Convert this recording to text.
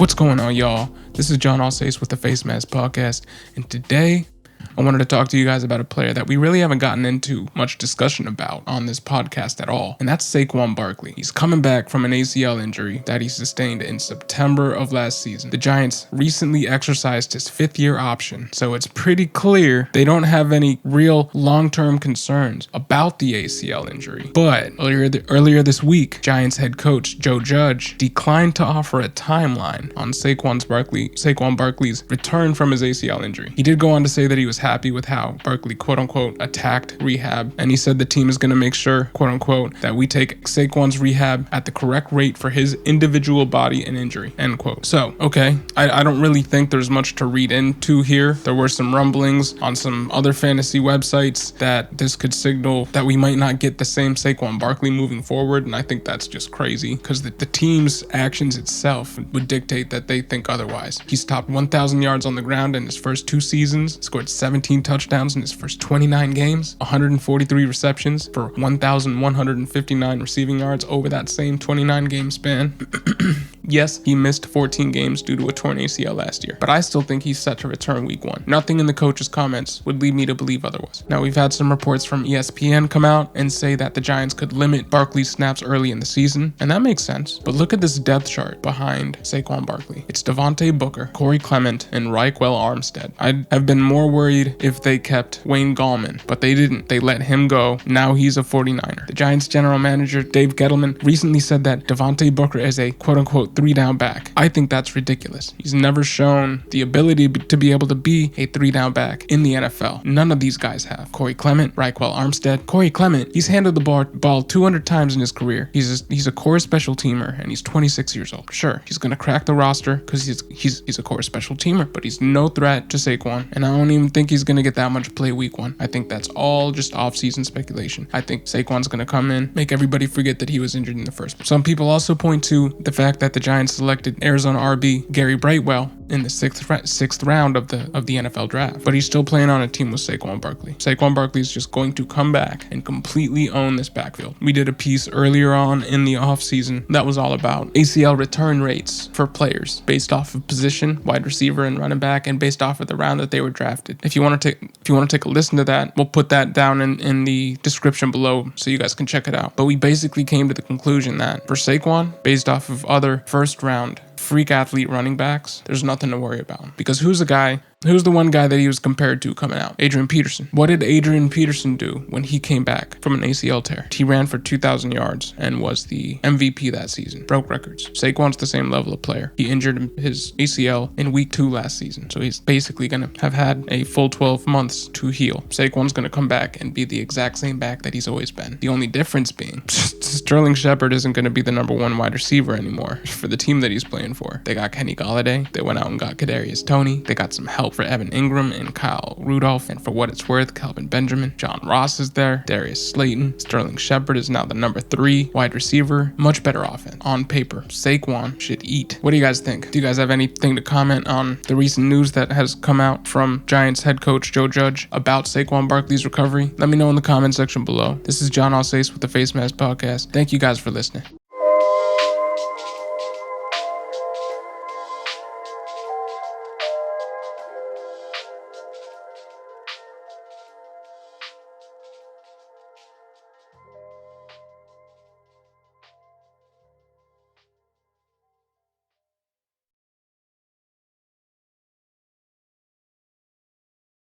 What's going on, y'all? This is John Alsace with the Face Mask Podcast, and today I wanted to talk to you guys about a player that we really haven't gotten into much discussion about on this podcast at all, and that's Saquon Barkley. He's coming back from an ACL injury that he sustained in September of last season. The Giants recently exercised his fifth-year option, so it's pretty clear they don't have any real long-term concerns about the ACL injury. But earlier this week, Giants head coach Joe Judge declined to offer a timeline on Saquon Barkley's return from his ACL injury. He did go on to say that he was happy with how Barkley, quote-unquote, attacked rehab, and he said the team is going to make sure, quote-unquote, that we take Saquon's rehab at the correct rate for his individual body and injury, end quote. So, okay, I don't really think there's much to read into here. There were some rumblings on some other fantasy websites that this could signal that we might not get the same Saquon Barkley moving forward, and I think that's just crazy, because the team's actions itself would dictate that they think otherwise. He's topped 1,000 yards on the ground in his first 2 seasons, scored 17 touchdowns in his first 29 games, 143 receptions for 1,159 receiving yards over that same 29 game span. Yes, he missed 14 games due to a torn ACL last year, but I still think he's set to return week 1. Nothing in the coach's comments would lead me to believe otherwise. Now, we've had some reports from ESPN come out and say that the Giants could limit Barkley's snaps early in the season, and that makes sense. But look at this depth chart behind Saquon Barkley. It's Devontae Booker, Corey Clement, and Brightwell Armstead. I'd have been more worried if they kept Wayne Gallman, but they didn't. They let him go. Now he's a 49er. The Giants general manager, Dave Gettleman, recently said that Devontae Booker is a quote-unquote 3-down back. I think that's ridiculous. He's never shown the ability to be able to be a 3-down back in the NFL. None of these guys have. Corey Clement, Brightwell Armstead. Corey Clement, he's handled the ball 200 times in his career. He's a core special teamer, and he's 26 years old. Sure, he's going to crack the roster because he's a core special teamer, but he's no threat to Saquon, and I don't even think he's going to get that much play week 1. I think that's all just off-season speculation. I think Saquon's going to come in, make everybody forget that he was injured in the first place. Some people also point to the fact that the Giants selected Arizona RB Gary Brightwell in the sixth round of the NFL draft, but he's still playing on a team with Saquon Barkley. Saquon Barkley is just going to come back and completely own this backfield. We did a piece earlier on in the offseason that was all about ACL return rates for players based off of position, wide receiver and running back, and based off of the round that they were drafted. If you want to take a listen to that, we'll put that down in the description below so you guys can check it out. But we basically came to the conclusion that for Saquon, based off of other first round freak athlete running backs, there's nothing to worry about. Because who's the one guy that he was compared to coming out? Adrian Peterson. What did Adrian Peterson do when he came back from an ACL tear? He ran for 2,000 yards and was the MVP that season. Broke records. Saquon's the same level of player. He injured his ACL in week 2 last season, so he's basically going to have had a full 12 months to heal. Saquon's going to come back and be the exact same back that he's always been. The only difference being Sterling Shepard isn't going to be the number 1 wide receiver anymore for the team that he's playing for. They got Kenny Golladay. They went out and got Kadarius Toney. They got some help for Evan Ingram and Kyle Rudolph, and for what it's worth, Kelvin Benjamin. John Ross is there. Darius Slayton. Sterling Shepard is now the number 3 wide receiver. Much better offense. On paper, Saquon should eat. What do you guys think? Do you guys have anything to comment on the recent news that has come out from Giants head coach Joe Judge about Saquon Barkley's recovery? Let me know in the comment section below. This is John Alsace with the Face Mask Podcast. Thank you guys for listening.